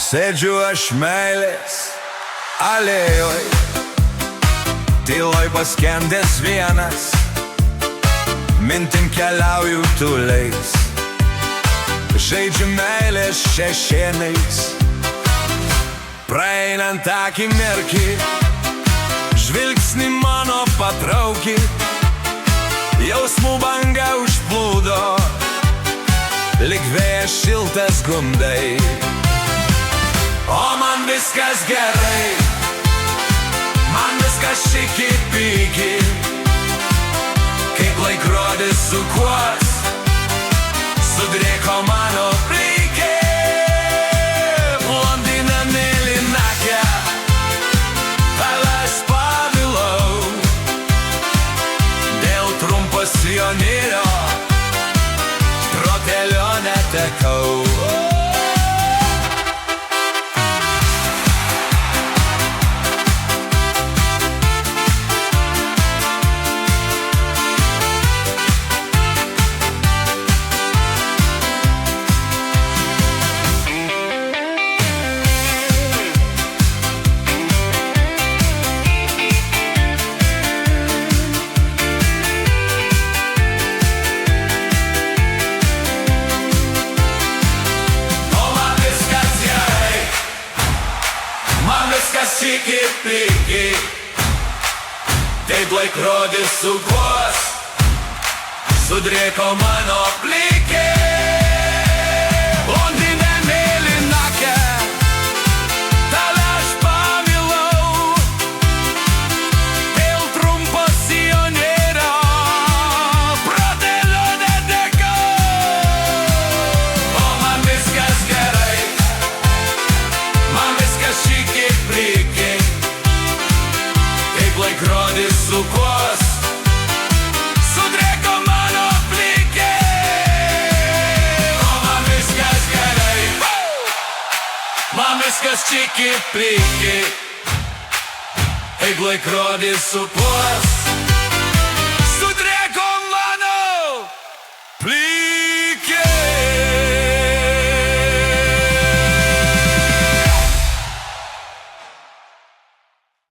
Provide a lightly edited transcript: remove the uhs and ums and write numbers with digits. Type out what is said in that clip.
Sėdžiu aš meilės alėjoj, tyloj paskendęs vienas, mintim keliauju tūliais, žaidžiu meilės šešėliais. Praeinant akimirkį, žvilgsnį mano patraukė, jausmų banga užplūdo, lyg vėjas šiltas gundai. O man viskas gerai, man viskas šiki-piki, kaip laikrodis sukuos, sudrėko mano plikė. Londone mėlynakė, tavęs pavilau, dėl trumpo sijonerio protelio netekau. Šiki-piki, taip laikrodis sukuos, sudrėko mano plikė. Londone mėlynakė, tave aš pamilau, dėl trumpo sijonerio protelio netekau. O man viskas gerai, man viskas šiki-piki, laikrodis sukuos, sudrėko mano plikė. O man viskas gerai, man viskas čiki-pliki, kaip laikrodis sukuos,